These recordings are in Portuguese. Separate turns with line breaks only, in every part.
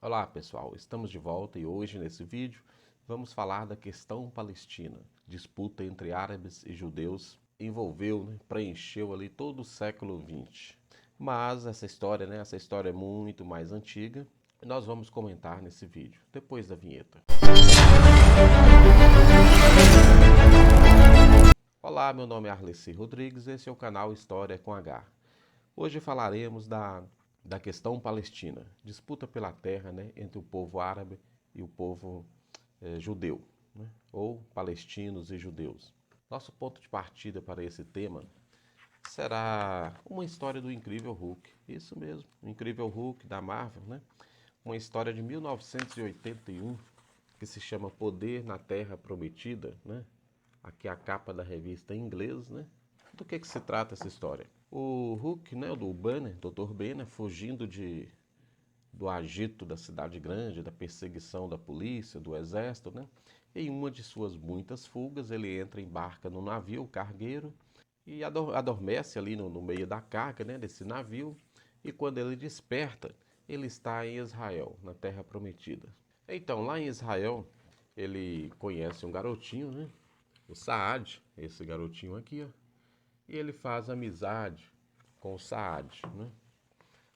Olá pessoal, estamos de volta e hoje nesse vídeo vamos falar da questão palestina. Disputa entre árabes e judeus envolveu, preencheu ali todo o século XX. Mas essa história é muito mais antiga e nós vamos comentar nesse vídeo, depois da vinheta. Olá, meu nome é Arleci Rodrigues, esse é o canal História com H. Hoje falaremos da questão palestina, disputa pela terra entre o povo árabe e o povo judeu, ou palestinos e judeus. Nosso ponto de partida para esse tema será uma história do Incrível Hulk, isso mesmo, o Incrível Hulk da Marvel, uma história de 1981 que se chama Poder na Terra Prometida, Aqui é a capa da revista em inglês, Do que se trata essa história? O Hulk, do Banner, Dr. Banner, fugindo do agito da cidade grande, da perseguição da polícia, do exército, Em uma de suas muitas fugas, ele embarca no navio cargueiro e adormece ali no meio da carga, desse navio. E quando ele desperta, ele está em Israel, na Terra Prometida. Então, lá em Israel, ele conhece um garotinho, o Saad, esse garotinho aqui, ó, e ele faz amizade com o Saad,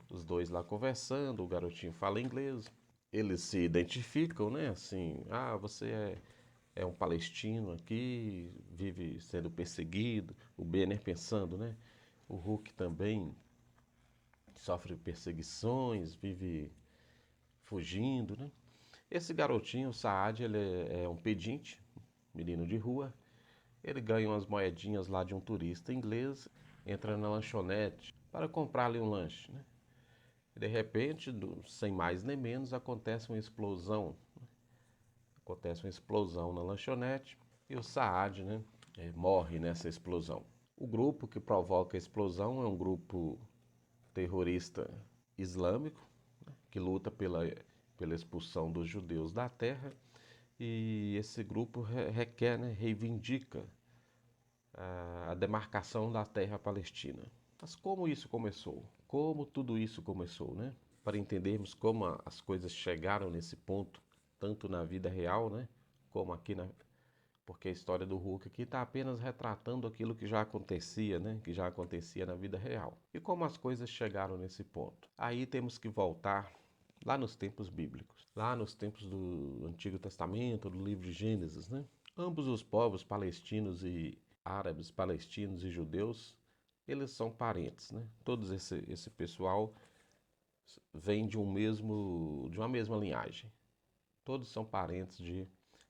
Os dois lá conversando, o garotinho fala inglês, eles se identificam, assim, você é um palestino aqui, vive sendo perseguido, o Banner pensando, o Hulk também sofre perseguições, vive fugindo, Esse garotinho, o Saad, ele é um pedinte, menino de rua. Ele ganha umas moedinhas lá de um turista inglês, entra na lanchonete para comprar ali um lanche, De repente, sem mais nem menos, acontece uma explosão. Acontece uma explosão na lanchonete e o Saad, morre nessa explosão. O grupo que provoca a explosão é um grupo terrorista islâmico, que luta pela expulsão dos judeus da terra. E esse grupo requer, reivindica a demarcação da terra palestina. Mas como isso começou? Como tudo isso começou, Para entendermos como as coisas chegaram nesse ponto, tanto na vida real, como aqui porque a história do Hulk aqui está apenas retratando aquilo que já acontecia, Que já acontecia na vida real. E como as coisas chegaram nesse ponto? Aí temos que voltar lá nos tempos bíblicos, lá nos tempos do Antigo Testamento, do livro de Gênesis, Ambos os povos palestinos e árabes, palestinos e judeus, eles são parentes, Todos esse pessoal vem de uma mesma linhagem. Todos são parentes de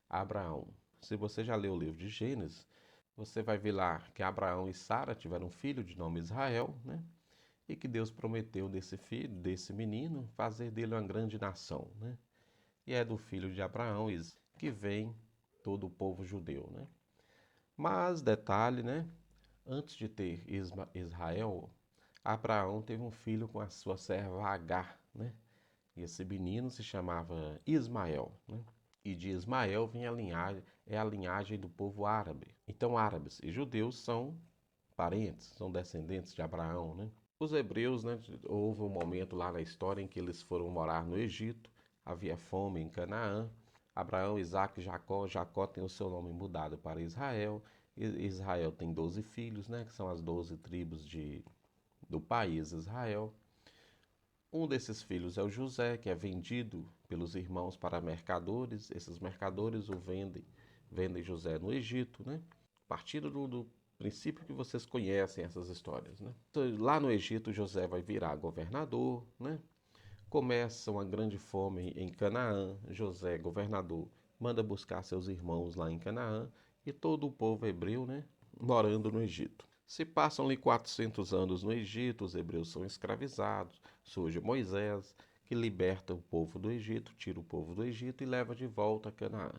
Abraão. Se você já leu o livro de Gênesis, você vai ver lá que Abraão e Sara tiveram um filho de nome Israel, E que Deus prometeu desse filho, desse menino, fazer dele uma grande nação, E é do filho de Abraão que vem todo o povo judeu, Mas, detalhe, antes de ter Israel, Abraão teve um filho com a sua serva Agar, E esse menino se chamava Ismael, E de Ismael vem a linhagem do povo árabe. Então, árabes e judeus são parentes, são descendentes de Abraão, Os hebreus, houve um momento lá na história em que eles foram morar no Egito, havia fome em Canaã. Abraão, Isaac e Jacó. Jacó tem o seu nome mudado para Israel. Israel tem 12 filhos, que são as 12 tribos do país Israel. Um desses filhos é o José, que é vendido pelos irmãos para mercadores. Esses mercadores vendem José no Egito, Partindo do princípio que vocês conhecem essas histórias, Então, lá no Egito, José vai virar governador, Começa uma grande fome em Canaã. José, governador, manda buscar seus irmãos lá em Canaã e todo o povo hebreu, morando no Egito. Se passam ali 400 anos no Egito, os hebreus são escravizados. Surge Moisés, que liberta o povo do Egito, tira o povo do Egito e leva de volta a Canaã.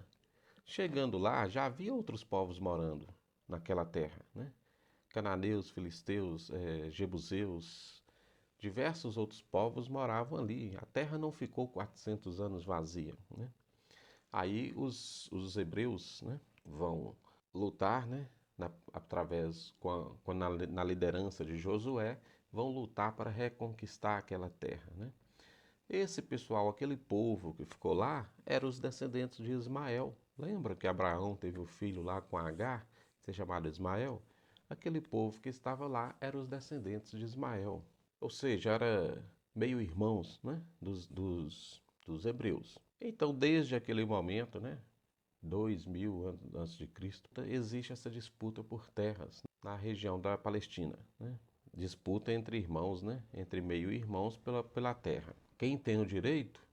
Chegando lá, já havia outros povos morando naquela terra, Cananeus, filisteus, jebuseus, diversos outros povos moravam ali. A terra não ficou 400 anos vazia, Aí os hebreus, vão lutar, na liderança de Josué, vão lutar para reconquistar aquela terra, Esse pessoal, aquele povo que ficou lá, eram os descendentes de Ismael. Lembra que Abraão teve o filho lá com Agar, que é chamado Ismael? Aquele povo que estava lá eram os descendentes de Ismael. Ou seja, era meio irmãos, né, dos hebreus. Então, desde aquele momento, né, 2000 antes de Cristo, existe essa disputa por terras na região da Palestina, né? Disputa entre irmãos, né? Entre meio-irmãos pela terra. Quem tem o direito?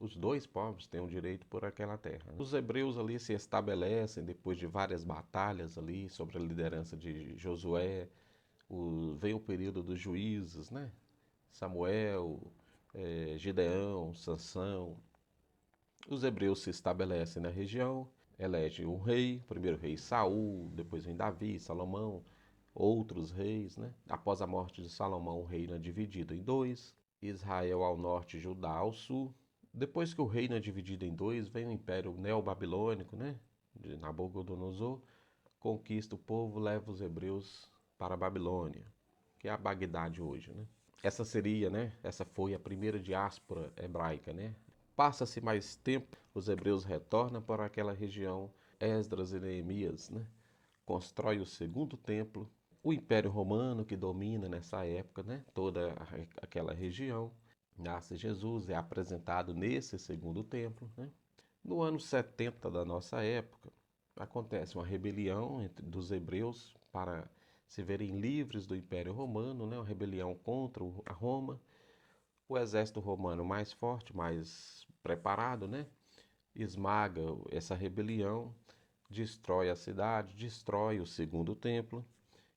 Os dois povos têm o direito por aquela terra. Os hebreus ali se estabelecem depois de várias batalhas ali sobre a liderança de Josué. Vem o período dos juízes, né? Samuel, Gideão, Sansão. Os hebreus se estabelecem na região, elegem um rei, primeiro rei Saul, depois vem Davi, Salomão, outros reis, né? Após a morte de Salomão, o reino é dividido em dois, Israel ao norte e Judá ao sul. Depois que o reino é dividido em dois, vem o Império Neobabilônico, né? De Nabucodonosor, conquista o povo, leva os hebreus para a Babilônia, que é a Bagdá de hoje, né? Essa seria, né? Essa foi a primeira diáspora hebraica, né? Passa-se mais tempo, os hebreus retornam para aquela região. Esdras e Neemias, né, constrói o segundo templo. O Império Romano, que domina nessa época, né, toda aquela região. Nasce Jesus, é apresentado nesse segundo templo. Né. No ano 70 da nossa época, acontece uma rebelião dos hebreus para se verem livres do Império Romano, né, uma rebelião contra a Roma. O exército romano mais forte, mais preparado, né, esmaga essa rebelião, destrói a cidade, destrói o segundo templo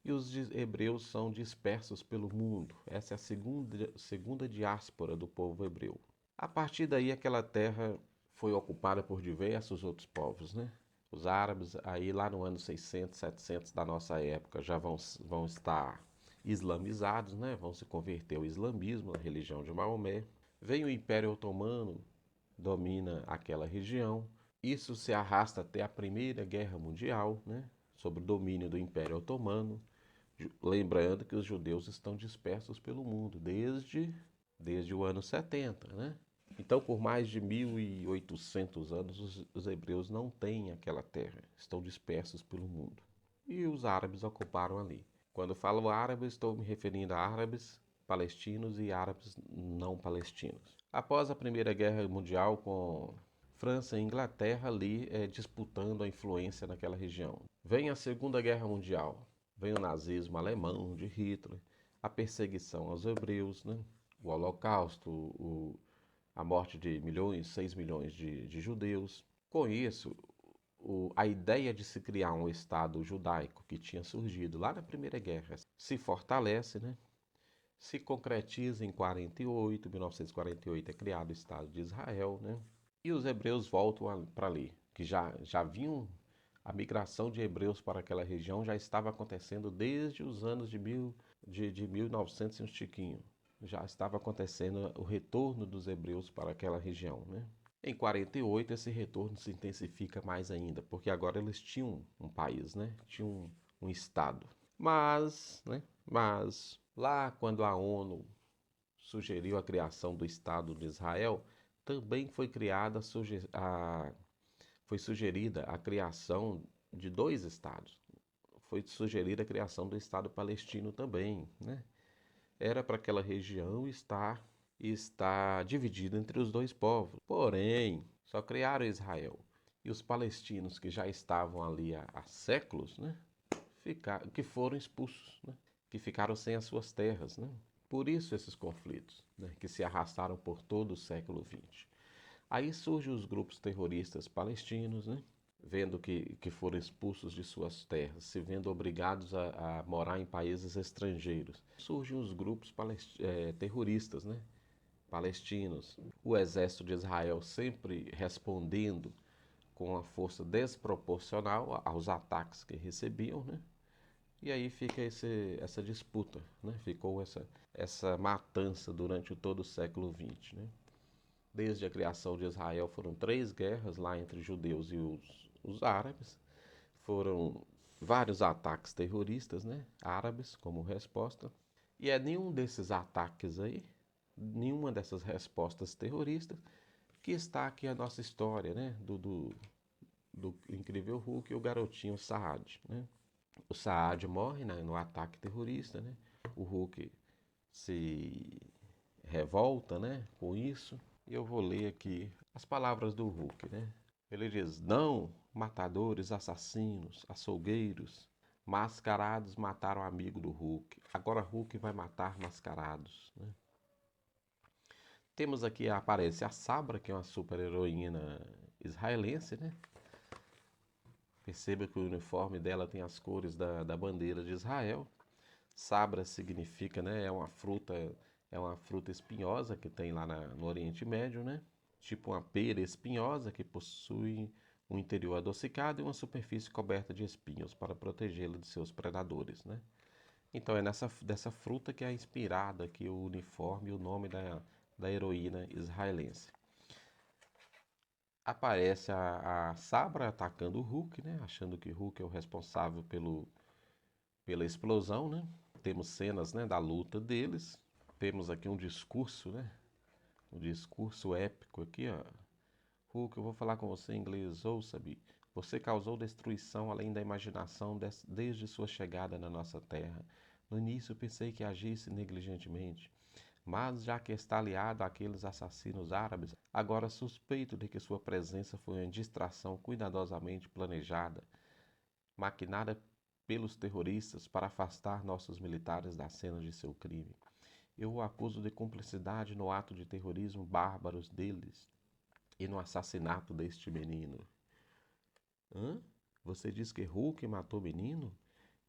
e os hebreus são dispersos pelo mundo. Essa é a segunda diáspora do povo hebreu. A partir daí, aquela terra foi ocupada por diversos outros povos, né? Os árabes, aí lá no ano 600, 700 da nossa época, já vão estar islamizados, né? Vão se converter ao islamismo, a religião de Maomé. Vem o Império Otomano, domina aquela região. Isso se arrasta até a Primeira Guerra Mundial, né? Sob o domínio do Império Otomano. Lembrando que os judeus estão dispersos pelo mundo desde o ano 70, né? Então, por mais de 1800 anos, os hebreus não têm aquela terra, estão dispersos pelo mundo. E os árabes ocuparam ali. Quando eu falo árabe, estou me referindo a árabes palestinos e árabes não palestinos. Após a Primeira Guerra Mundial, com França e Inglaterra ali disputando a influência naquela região. Vem a Segunda Guerra Mundial, vem o nazismo alemão de Hitler, a perseguição aos hebreus, né? O Holocausto, a morte de 6 milhões de judeus. Com isso, a ideia de se criar um Estado judaico que tinha surgido lá na Primeira Guerra se fortalece, né? Se concretiza em 1948 é criado o Estado de Israel, né? E os hebreus voltam para ali, que já vinham, a migração de hebreus para aquela região já estava acontecendo desde os anos de 1900 e um tiquinho. Já estava acontecendo o retorno dos hebreus para aquela região, né? Em 48 esse retorno se intensifica mais ainda, porque agora eles tinham um país, né? Tinham um estado. Mas lá quando a ONU sugeriu a criação do Estado de Israel, também foi sugerida a criação de dois estados. Foi sugerida a criação do Estado palestino também, né? Era para aquela região estar dividida entre os dois povos. Porém, só criaram Israel. E os palestinos que já estavam ali há séculos, né? Que foram expulsos, né? Que ficaram sem as suas terras, né? Por isso esses conflitos, né? Que se arrastaram por todo o século XX. Aí surgem os grupos terroristas palestinos, né? Vendo que foram expulsos de suas terras, se vendo obrigados a morar em países estrangeiros. Surgem os grupos terroristas, né? Palestinos. O exército de Israel sempre respondendo com uma força desproporcional aos ataques que recebiam, né? E aí fica essa disputa, né? Ficou essa matança durante todo o século XX, né? Desde a criação de Israel foram 3 guerras lá entre judeus e os árabes. Foram vários ataques terroristas, né? Árabes como resposta. E é nenhum desses ataques aí, nenhuma dessas respostas terroristas, que está aqui a nossa história, né? Do incrível Hulk e o garotinho Saad, né? O Saad morre, né, no ataque terrorista, né? O Hulk se revolta, né, com isso. E eu vou ler aqui as palavras do Hulk, né? Ele diz: não, matadores, assassinos, açougueiros, mascarados mataram o amigo do Hulk. Agora Hulk vai matar mascarados, né? Temos aqui, aparece a Sabra, que é uma super heroína israelense, né? Perceba que o uniforme dela tem as cores da bandeira de Israel. Sabra significa, né, é uma fruta espinhosa que tem lá no Oriente Médio, né? Tipo uma pera espinhosa que possui um interior adocicado e uma superfície coberta de espinhos para protegê-la de seus predadores, né? Então é dessa fruta que é inspirado aqui o uniforme e o nome da heroína israelense. Aparece a Sabra atacando o Hulk, né? Achando que Hulk é o responsável pela explosão, né? Temos cenas, né, da luta deles. Temos aqui um discurso, né? Um discurso épico aqui, ó. Hulk, eu vou falar com você em inglês. Ouça-me. Você causou destruição além da imaginação desde sua chegada na nossa terra. No início pensei que agisse negligentemente, mas já que está aliado àqueles assassinos árabes, agora suspeito de que sua presença foi uma distração cuidadosamente planejada, maquinada pelos terroristas para afastar nossos militares da cena de seu crime. Eu o acuso de cumplicidade no ato de terrorismo bárbaros deles e no assassinato deste menino. Hã? Você diz que Hulk matou menino?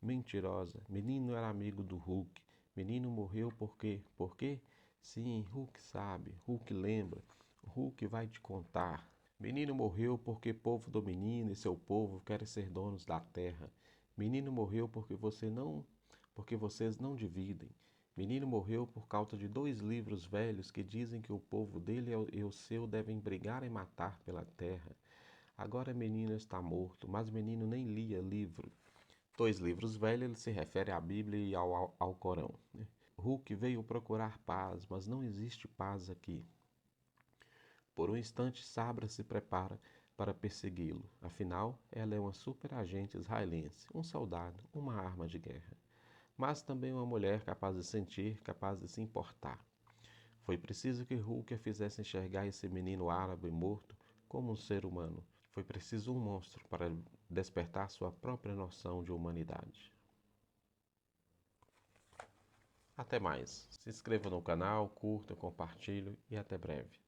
Mentirosa. Menino era amigo do Hulk. Menino morreu por quê? Por quê? Sim, Hulk sabe. Hulk lembra. Hulk vai te contar. Menino morreu porque povo do menino e seu povo querem ser donos da terra. Menino morreu porque vocês não dividem. Menino morreu por causa de 2 livros velhos que dizem que o povo dele e o seu devem brigar e matar pela terra. Agora menino está morto, mas menino nem lia livro. 2 livros velhos, ele se refere à Bíblia e ao Corão, né? Hulk veio procurar paz, mas não existe paz aqui. Por um instante, Sabra se prepara para persegui-lo. Afinal, ela é uma super-agente israelense, um soldado, uma arma de guerra. Mas também uma mulher capaz de sentir, capaz de se importar. Foi preciso que Hulk a fizesse enxergar esse menino árabe morto como um ser humano. Foi preciso um monstro para despertar sua própria noção de humanidade. Até mais. Se inscreva no canal, curta, compartilhe e até breve.